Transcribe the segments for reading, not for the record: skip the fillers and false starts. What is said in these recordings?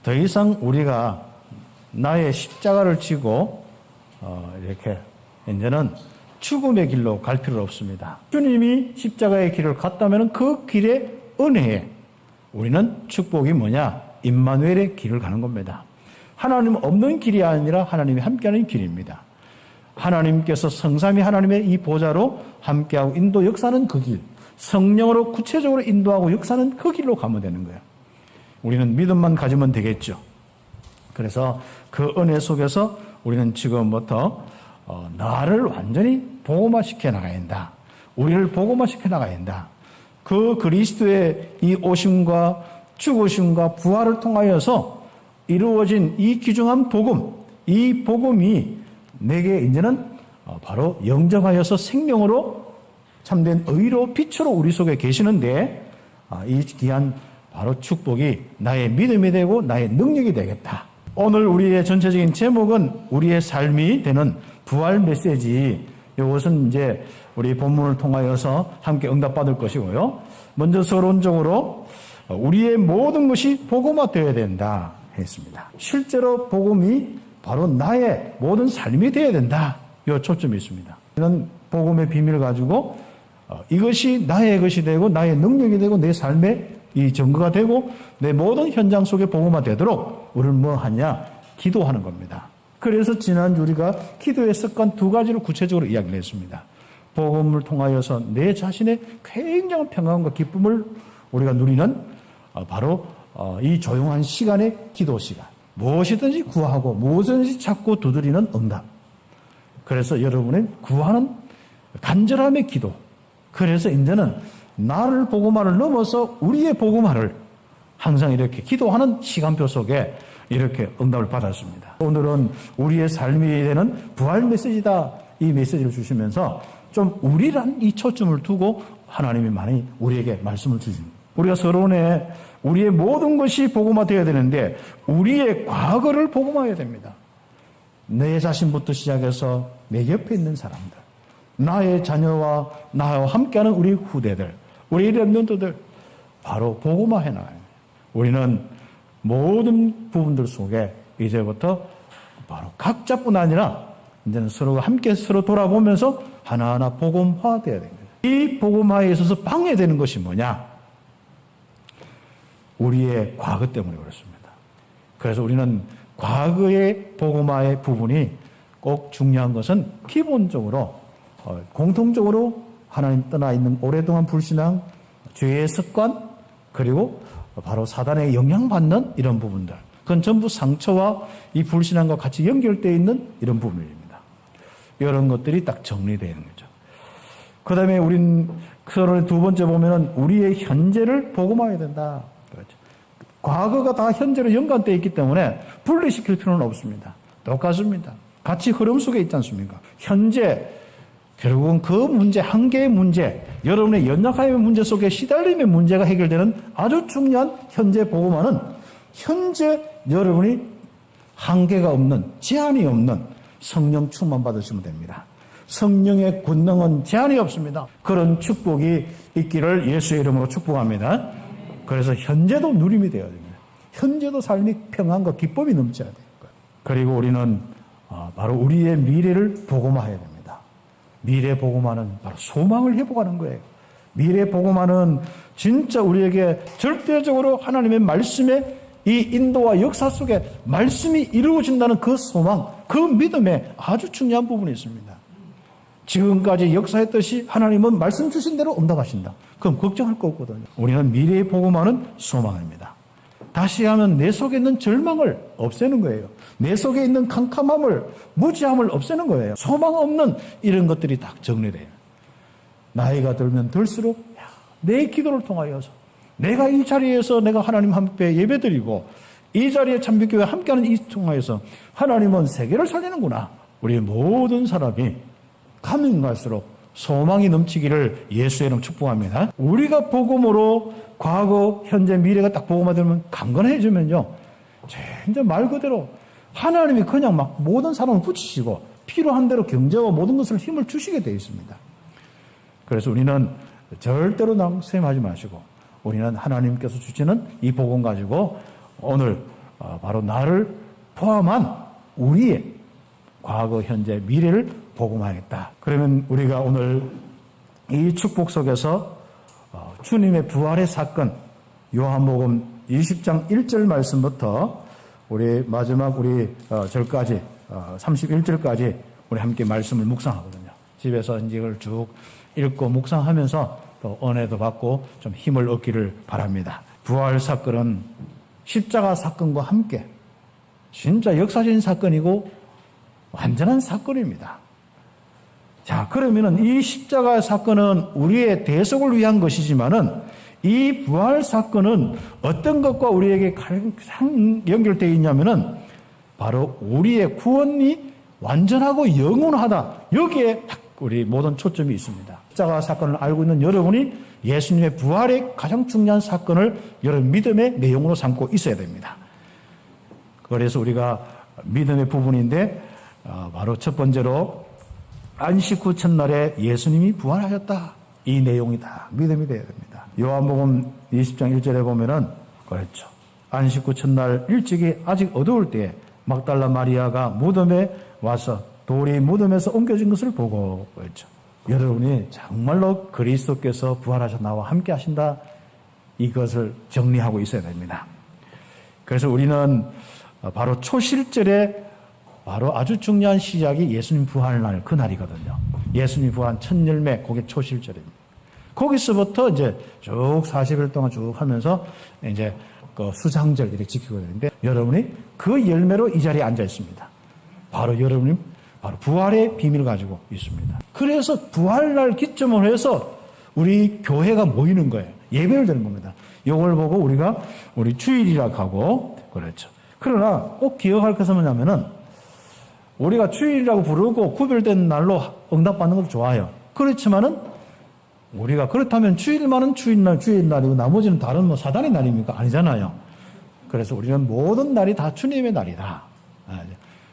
더 이상 우리가 나의 십자가를 지고 이렇게 이제는 죽음의 길로 갈 필요 없습니다. 주님이 십자가의 길을 갔다면 그 길의 은혜에 우리는 축복이 뭐냐? 임마누엘의 길을 가는 겁니다. 하나님 없는 길이 아니라 하나님이 함께하는 길입니다. 하나님께서 성삼위 하나님의 이 보좌로 함께하고 인도 역사는 그 길, 성령으로 구체적으로 인도하고 역사는 그 길로 가면 되는 거예요. 우리는 믿음만 가지면 되겠죠. 그래서 그 은혜 속에서 우리는 지금부터 나를 완전히 복음화시켜 나가야 한다. 우리를 복음화시켜 나가야 한다. 그 그리스도의 이 오심과 죽으심과 부활을 통하여서 이루어진 이 귀중한 복음, 이 복음이 내게 이제는 바로 영접하여서 생명으로 참된 의로 빛으로 우리 속에 계시는데 이 귀한 바로 축복이 나의 믿음이 되고 나의 능력이 되겠다. 오늘 우리의 전체적인 제목은 우리의 삶이 되는 부활 메시지. 이것은 이제 우리 본문을 통하여서 함께 응답받을 것이고요. 먼저 서론적으로 우리의 모든 것이 복음화되어야 된다 했습니다. 실제로 복음이 바로 나의 모든 삶이 되어야 된다. 이 초점이 있습니다. 이런 복음의 비밀을 가지고 이것이 나의 것이 되고 나의 능력이 되고 내 삶의 이 증거가 되고 내 모든 현장 속에 복음화되도록 우리는 뭐 하냐? 기도하는 겁니다. 그래서 지난주 우리가 기도의 습관 두 가지를 구체적으로 이야기를 했습니다. 복음을 통하여서 내 자신의 굉장한 평안과 기쁨을 우리가 누리는 바로 이 조용한 시간의 기도 시간. 무엇이든지 구하고 무엇이든지 찾고 두드리는 응답. 그래서 여러분의 구하는 간절함의 기도. 그래서 이제는 나를 복음화를 넘어서 우리의 복음화를 항상 이렇게 기도하는 시간표 속에 이렇게 응답을 받았습니다. 오늘은 우리의 삶이 되는 부활 메시지다. 이 메시지를 주시면서 좀 우리란 이 초점을 두고 하나님이 많이 우리에게 말씀을 주십니다. 우리가 서론에 우리의 모든 것이 복음화되어야 되는데 우리의 과거를 복음화해야 됩니다. 내 자신부터 시작해서 내 옆에 있는 사람들, 나의 자녀와 나와 함께하는 우리 후대들, 우리 렘넌트들 바로 복음화해 나가요. 우리는 모든 부분들 속에 이제부터 바로 각자뿐 아니라 이제는 서로가 함께 서로 돌아보면서 하나하나 복음화되어야 됩니다. 이 복음화에 있어서 방해되는 것이 뭐냐? 우리의 과거 때문에 그렇습니다. 그래서 우리는 과거의 복음화의 부분이 꼭 중요한 것은 기본적으로 공통적으로 하나님 떠나 있는 오랫동안 불신앙, 죄의 습관, 그리고 바로 사단에 영향받는 이런 부분들. 그건 전부 상처와 이 불신앙과 같이 연결되어 있는 이런 부분입니다. 이런 것들이 딱 정리되는 거죠. 그 다음에 우린 서론의 두 번째 보면은 우리의 현재를 복음화해야 된다. 그렇죠. 과거가 다 현재로 연관되어 있기 때문에 분리시킬 필요는 없습니다. 똑같습니다. 같이 흐름 속에 있지 않습니까? 현재, 결국은 그 문제, 한계의 문제, 여러분의 연약함의 문제 속에 시달림의 문제가 해결되는 아주 중요한 현재 복음화는 현재 여러분이 한계가 없는, 제한이 없는 성령 충만 받으시면 됩니다. 성령의 권능은 제한이 없습니다. 그런 축복이 있기를 예수의 이름으로 축복합니다. 그래서 현재도 누림이 되어야 됩니다. 현재도 삶이 평안과 기쁨이 넘쳐야 돼요. 그리고 우리는 바로 우리의 미래를 복음화해야 됩니다. 미래 복음화는 바로 소망을 회복하는 거예요. 미래 복음화는 진짜 우리에게 절대적으로 하나님의 말씀의 이 인도와 역사 속에 말씀이 이루어진다는 그 소망, 그 믿음에 아주 중요한 부분이 있습니다. 지금까지 역사했듯이 하나님은 말씀 주신 대로 응답하신다. 그럼 걱정할 거 없거든요. 우리는 미래의 복음화는 소망입니다. 다시 하면 내 속에 있는 절망을 없애는 거예요. 내 속에 있는 캄캄함을, 무지함을 없애는 거예요. 소망 없는 이런 것들이 딱 정리돼요. 나이가 들면 들수록 내 기도를 통하여서 내가 이 자리에서 내가 하나님 함께 예배드리고 이 자리에 참빛교회 함께하는 이 통하여서 하나님은 세계를 살리는구나. 우리 모든 사람이 가면 갈수록 소망이 넘치기를 예수의 이름 축복합니다. 우리가 복음으로 과거, 현재, 미래가 딱 복음화되면 강건해지면요. 진짜 말 그대로 하나님이 그냥 막 모든 사람을 붙이시고 필요한 대로 경제와 모든 것을 힘을 주시게 되어 있습니다. 그래서 우리는 절대로 낭심하지 마시고 우리는 하나님께서 주시는 이 복음 가지고 오늘 바로 나를 포함한 우리의 과거, 현재, 미래를 복음하겠다. 그러면 우리가 오늘 이 축복 속에서 주님의 부활의 사건, 요한복음 20장 1절 말씀부터 우리 마지막 절까지 31절까지 우리 함께 말씀을 묵상하거든요. 집에서 이걸 쭉 읽고 묵상하면서 또 은혜도 받고 좀 힘을 얻기를 바랍니다. 부활 사건은 십자가 사건과 함께 진짜 역사적인 사건이고 완전한 사건입니다. 자, 그러면은 이 십자가 사건은 우리의 대속을 위한 것이지만은 이 부활 사건은 어떤 것과 우리에게 가장 연결되어 있냐면은 바로 우리의 구원이 완전하고 영원하다. 여기에 우리 모든 초점이 있습니다. 십자가 사건을 알고 있는 여러분이 예수님의 부활의 가장 중요한 사건을 여러분 믿음의 내용으로 삼고 있어야 됩니다. 그래서 우리가 믿음의 부분인데 바로 첫 번째로 안식 후 첫날에 예수님이 부활하셨다. 이 내용이 다 믿음이 되어야 됩니다. 요한복음 20장 1절에 보면은 그렇죠. 안식 후 첫날 일찍이 아직 어두울 때에 막달라 마리아가 무덤에 와서 돌이 무덤에서 옮겨진 것을 보고 그랬죠. 여러분이 정말로 그리스도께서 부활하셔 나와 함께 하신다. 이것을 정리하고 있어야 됩니다. 그래서 우리는 바로 초실절에 바로 아주 중요한 시작이 예수님 부활날 그날이거든요. 예수님 부활 첫 열매, 그게 초실절입니다. 거기서부터 이제 쭉 40일 동안 쭉 하면서 이제 그 수장절 이렇게 지키고 있는데 여러분이 그 열매로 이 자리에 앉아 있습니다. 바로 여러분이 바로 부활의 비밀을 가지고 있습니다. 그래서 부활날 기점으로 해서 우리 교회가 모이는 거예요. 예배를 드리는 겁니다. 이걸 보고 우리가 우리 주일이라고 하고 그렇죠. 그러나 꼭 기억할 것은 뭐냐면은 우리가 주일이라고 부르고 구별된 날로 응답받는 것도 좋아요. 그렇지만은 우리가 그렇다면 주일만은 주일날이고 나머지는 다른 사단의 날입니까? 아니잖아요. 그래서 우리는 모든 날이 다 주님의 날이다.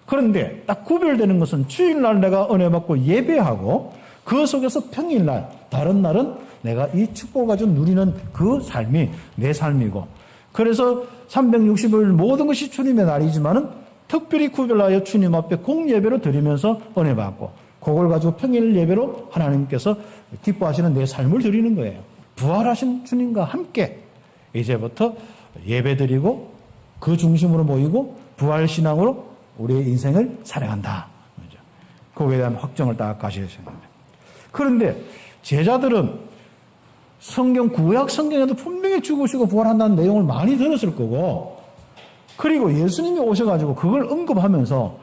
그런데 딱 구별되는 것은 주일날 내가 은혜 받고 예배하고 그 속에서 평일날, 다른 날은 내가 이 축복을 가지고 누리는 그 삶이 내 삶이고 그래서 365일 모든 것이 주님의 날이지만은 특별히 구별하여 주님 앞에 공예배로 드리면서 은혜 받고 그걸 가지고 평일 예배로 하나님께서 기뻐하시는 내 삶을 드리는 거예요. 부활하신 주님과 함께 이제부터 예배 드리고 그 중심으로 모이고 부활신앙으로 우리의 인생을 살아간다. 거기에 대한 확정을 딱 가셔야 됩니다. 그런데 제자들은 구약 성경에도 분명히 죽으시고 부활한다는 내용을 많이 들었을 거고 그리고 예수님이 오셔가지고 그걸 언급하면서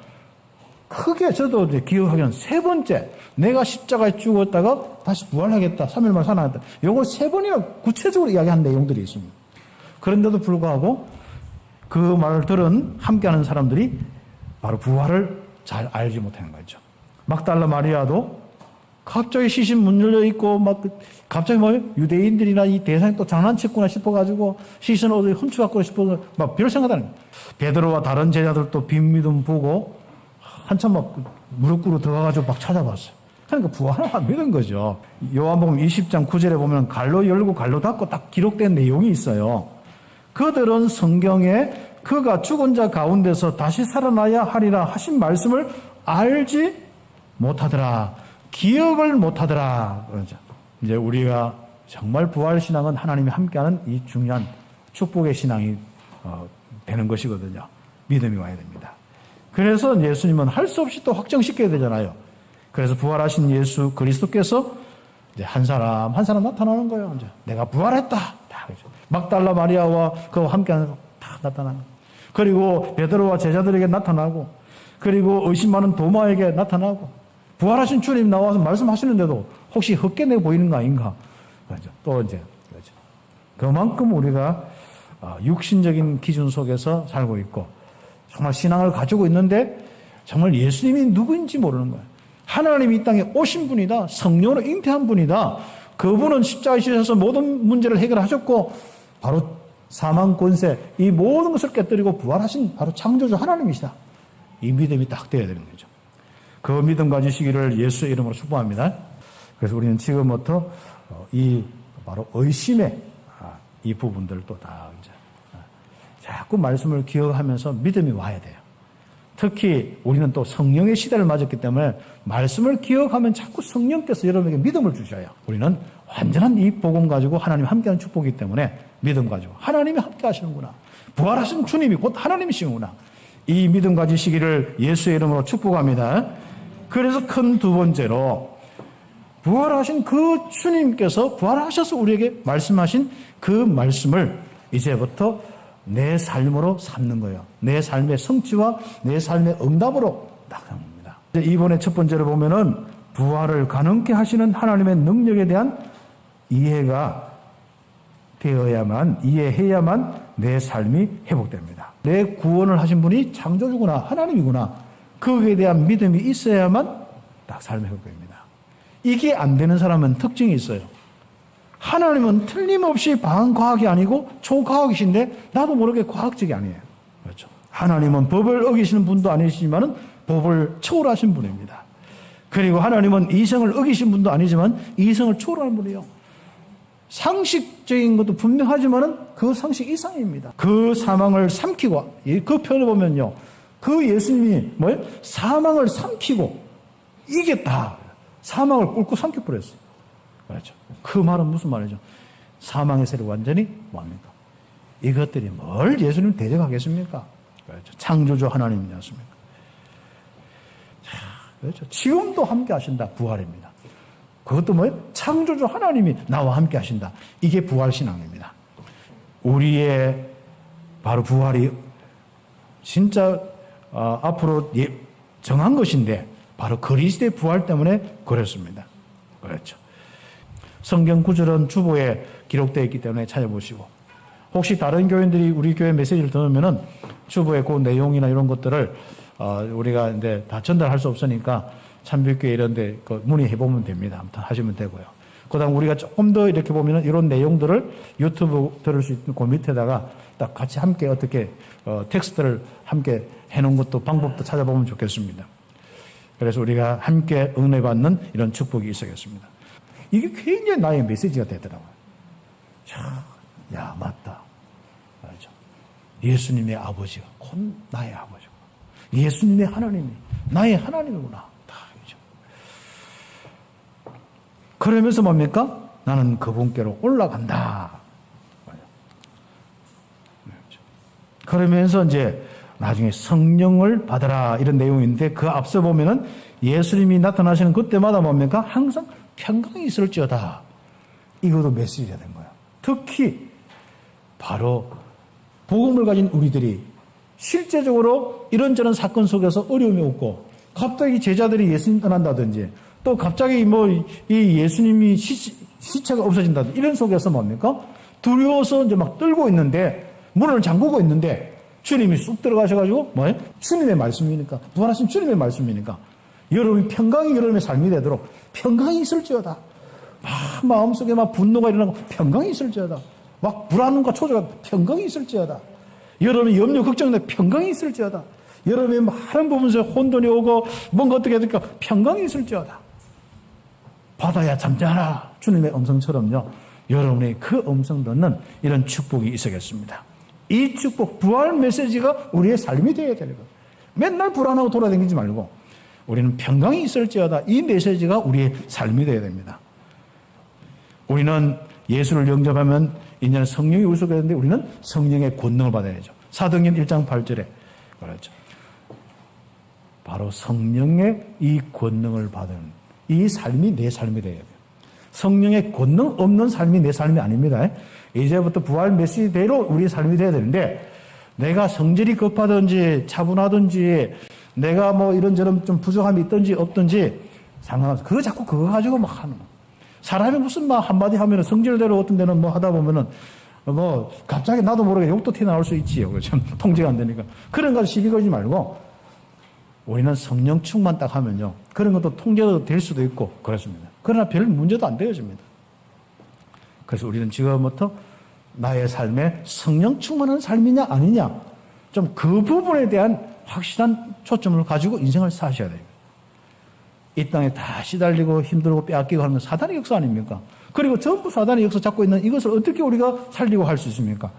크게 저도 이제 기억하기는 세 번째 내가 십자가에 죽었다가 다시 부활하겠다. 3일 만에 살아났다. 이걸 세 번이나 구체적으로 이야기한 내용들이 있습니다. 그런데도 불구하고 그 말을 들은 함께하는 사람들이 바로 부활을 잘 알지 못하는 거죠. 막달라 마리아도 갑자기 시신 문 열려 있고 막 갑자기 유대인들이나 이 대상이 또 장난쳤구나 싶어가지고 시신을 어디 훔쳐갖고 싶어서 막 별 생각하는 거예요. 베드로와 다른 제자들도 빈 보고 한참 막 무릎 꿇고 들어가가지고 막 찾아봤어요. 그러니까 부활을 안 믿은 거죠. 요한복음 20장 9절에 보면 갈로 열고 갈로 닫고 딱 기록된 내용이 있어요. 그들은 성경에 그가 죽은 자 가운데서 다시 살아나야 하리라 하신 말씀을 알지 못하더라. 기억을 못하더라. 그러죠. 이제 우리가 정말 부활신앙은 하나님이 함께하는 이 중요한 축복의 신앙이 되는 것이거든요. 믿음이 와야 됩니다. 그래서 예수님은 할 수 없이 또 확정시켜야 되잖아요. 그래서 부활하신 예수 그리스도께서 이제 한 사람 나타나는 거예요. 이제 내가 부활했다. 다 그렇죠. 막달라 마리아와 그와 함께하는 다 나타나는 거예요. 그리고 베드로와 제자들에게 나타나고 그리고 의심 많은 도마에게 나타나고 부활하신 주님 나와서 말씀하시는데도 혹시 헛개내 보이는 거 아닌가? 그렇죠. 또 이제 그렇죠. 그만큼 우리가 육신적인 기준 속에서 살고 있고 정말 신앙을 가지고 있는데 정말 예수님이 누구인지 모르는 거예요. 하나님이 이 땅에 오신 분이다. 성령으로 잉태한 분이다. 그분은 십자가에 지셔서 모든 문제를 해결하셨고 바로 사망 권세 이 모든 것을 깨뜨리고 부활하신 바로 창조주 하나님이시다. 이 믿음이 딱 돼야 되는 거죠. 그 믿음 가지시기를 예수의 이름으로 축복합니다. 그래서 우리는 지금부터 이 바로 의심의 이 부분들도 다 이제 자꾸 말씀을 기억하면서 믿음이 와야 돼요. 특히 우리는 또 성령의 시대를 맞았기 때문에 말씀을 기억하면 자꾸 성령께서 여러분에게 믿음을 주셔요. 우리는 완전한 이 복음 가지고 하나님 함께하는 축복이기 때문에 믿음 가지고 하나님이 함께 하시는구나. 부활하신 주님이 곧 하나님이시구나. 이 믿음 가지시기를 예수의 이름으로 축복합니다. 그래서 큰 두 번째로 부활하신 그 주님께서 부활하셔서 우리에게 말씀하신 그 말씀을 이제부터 내 삶으로 삼는 거예요. 내 삶의 성취와 내 삶의 응답으로 나갑니다. 이번에 첫 번째로 보면은 부활을 가능케 하시는 하나님의 능력에 대한 이해가 되어야만, 이해해야만 내 삶이 회복됩니다. 내 구원을 하신 분이 창조주구나, 하나님이구나. 그에 대한 믿음이 있어야만 딱 삶이 회복됩니다. 이게 안 되는 사람은 특징이 있어요. 하나님은 틀림없이 반과학이 아니고 초과학이신데 나도 모르게 과학적이 아니에요. 그렇죠. 하나님은 법을 어기시는 분도 아니시지만 법을 초월하신 분입니다. 그리고 하나님은 이성을 어기신 분도 아니지만 이성을 초월하는 분이에요. 상식적인 것도 분명하지만 그 상식 이상입니다. 그 사망을 삼키고, 그 표현을 보면요. 그 예수님이 뭐예요? 사망을 삼키고 이겼다. 사망을 꿇고 삼켜버렸어요. 그렇죠. 그 말은 무슨 말이죠? 사망의 세력 완전히 뭐합니까? 이것들이 뭘 예수님 대적하겠습니까? 그렇죠. 창조주 하나님이지 않습니까? 그렇죠. 지금도 함께 하신다. 부활입니다. 그것도 뭐예요? 창조주 하나님이 나와 함께 하신다. 이게 부활신앙입니다. 우리의 바로 부활이 진짜 앞으로 정한 것인데 바로 그리스도의 부활 때문에 그렇습니다. 그렇죠. 성경 구절은 주보에 기록되어 있기 때문에 찾아보시고, 혹시 다른 교인들이 우리 교회 메시지를 들으면은 주보의 그 내용이나 이런 것들을 우리가 이제 다 전달할 수 없으니까 참빛교회 이런 데 문의해 보면 됩니다. 아무튼 하시면 되고요. 그다음 우리가 조금 더 이렇게 보면은 이런 내용들을 유튜브 들을 수 있는 그 밑에다가 딱 같이 함께 어떻게 텍스트를 함께 해 놓은 것도 방법도 찾아보면 좋겠습니다. 그래서 우리가 함께 은혜 받는 이런 축복이 있어야겠습니다. 이게 굉장히 나의 메시지가 되더라고요. 야, 맞다. 맞죠. 예수님의 아버지가 곧 나의 아버지고, 예수님의 하나님이 나의 하나님이구나. 다 알죠. 그러면서 뭡니까? 나는 그분께로 올라간다. 그러면서 이제 나중에 성령을 받아라 이런 내용인데, 그 앞서 보면은 예수님이 나타나시는 그때마다 뭡니까? 항상 평강이 있을지어다. 이것도 메시지가 된 거예요. 특히 바로 복음을 가진 우리들이 실제적으로 이런저런 사건 속에서 어려움이 없고, 갑자기 제자들이 예수님 떠난다든지, 또 갑자기 이 예수님이 시체가 없어진다든지, 이런 속에서 뭡니까? 두려워서 이제 막 떨고 있는데, 문을 잠그고 있는데, 주님이 쑥 들어가셔가지고, 뭐예요? 주님의 말씀이니까, 부활하신 주님의 말씀이니까, 여러분이 평강이 여러분의 삶이 되도록 평강이 있을지어다. 막 마음속에 막 분노가 일어나고 평강이 있을지어다. 막 불안과 초조가 평강이 있을지어다. 여러분이 염려 걱정인데 평강이 있을지어다. 여러분의 많은 부분에서 혼돈이 오고 뭔가 어떻게 해야 될까? 평강이 있을지어다. 바다야 잠자라. 주님의 음성처럼요. 여러분의 그 음성 듣는 이런 축복이 있어야겠습니다. 이 축복, 부활 메시지가 우리의 삶이 되어야 되는 거예요. 맨날 불안하고 돌아다니지 말고 우리는 평강이 있을지어다. 이 메시지가 우리의 삶이 되어야 됩니다. 우리는 예수를 영접하면 이제는 성령이 우리 속에 있는데 우리는 성령의 권능을 받아야죠. 사도행전 1장 8절에 그렇죠. 바로 성령의 이 권능을 받은 이 삶이 내 삶이 되어야 돼요. 성령의 권능 없는 삶이 내 삶이 아닙니다. 이제부터 부활 메시지대로 우리의 삶이 되어야 되는데, 내가 성질이 급하든지 차분하든지 내가 뭐 이런저런 좀 부족함이 있든지 없든지 상관없어. 그거 자꾸 그거 가지고 막 하는 거야. 사람이 무슨 막 한마디 하면은 성질대로 어떤 데는 뭐 하다 보면은 뭐 갑자기 나도 모르게 욕도 튀어나올 수 있지요. 그렇죠? 통제가 안 되니까. 그런 거 시비 걸지 말고 우리는 성령 충만 딱 하면요. 그런 것도 통제도 될 수도 있고 그렇습니다. 그러나 별 문제도 안 되어집니다. 그래서 우리는 지금부터 나의 삶에 성령 충만한 삶이냐 아니냐 좀 그 부분에 대한 확실한 초점을 가지고 인생을 사셔야 됩니다. 이 땅에 다 시달리고 힘들고 빼앗기고 하는 건 사단의 역사 아닙니까? 그리고 전부 사단의 역사 잡고 있는 이것을 어떻게 우리가 살리고 할 수 있습니까?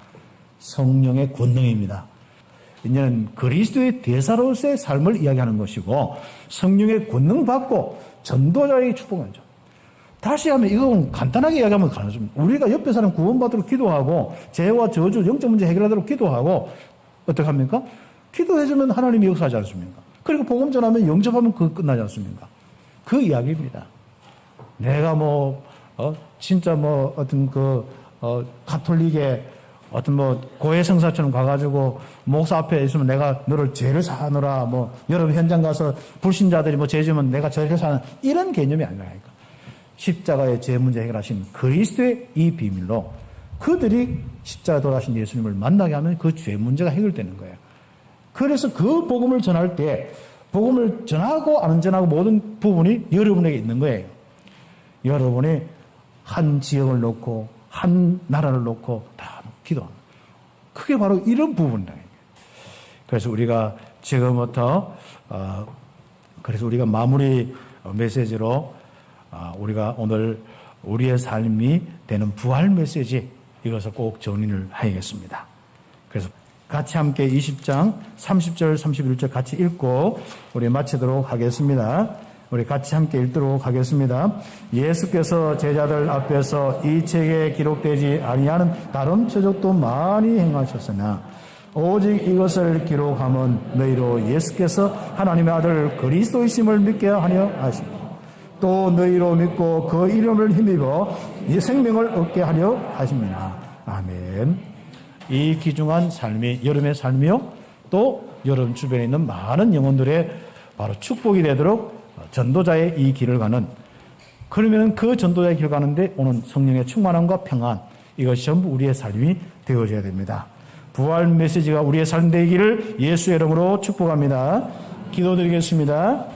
성령의 권능입니다. 이제는 그리스도의 대사로서의 삶을 이야기하는 것이고 성령의 권능 받고 전도자에게 축복하죠. 다시 하면 이건 간단하게 이야기하면 가능합니다. 우리가 옆에 사람 구원받도록 기도하고 죄와 저주, 영적 문제 해결하도록 기도하고 어떻게 합니까? 기도해주면 하나님이 역사하지 않습니까? 그리고 복음 전하면 영접하면 그거 끝나지 않습니까? 그 이야기입니다. 내가 진짜 어떤 가톨릭의 어떤 고해 성사처럼 가가지고 목사 앞에 있으면 내가 너를 죄를 사하노라 여러분 현장 가서 불신자들이 죄 지으면 내가 죄를 사는 이런 개념이 아니라니까. 십자가의 죄 문제 해결하신 그리스도의 이 비밀로 그들이 십자가 돌아가신 예수님을 만나게 하면 그 죄 문제가 해결되는 거예요. 그래서 그 복음을 전할 때 복음을 전하고 안 전하고 모든 부분이 여러분에게 있는 거예요. 여러분이 한 지역을 놓고 한 나라를 놓고 다 기도합니다. 그게 바로 이런 부분이다. 그래서 우리가 지금부터 그래서 우리가 마무리 메시지로 우리가 오늘 우리의 삶이 되는 부활 메시지 이것을 꼭 정리를 하겠습니다. 그래서 같이 함께 20장 30절 31절 같이 읽고 우리 마치도록 하겠습니다. 우리 같이 함께 읽도록 하겠습니다. 예수께서 제자들 앞에서 이 책에 기록되지 아니하는 다른 표적도 많이 행하셨으나 오직 이것을 기록함은 너희로 예수께서 하나님의 아들 그리스도이심을 믿게 하려 하시고 또 너희로 믿고 그 이름을 힘입어 이 생명을 얻게 하려 하십니다. 아멘. 이 귀중한 삶이 여러분의 삶이요 또 여러분 주변에 있는 많은 영혼들의 바로 축복이 되도록 전도자의 이 길을 가는, 그러면 그 전도자의 길을 가는데 오는 성령의 충만함과 평안, 이것이 전부 우리의 삶이 되어져야 됩니다. 부활 메시지가 우리의 삶 되기를 예수의 이름으로 축복합니다. 기도드리겠습니다.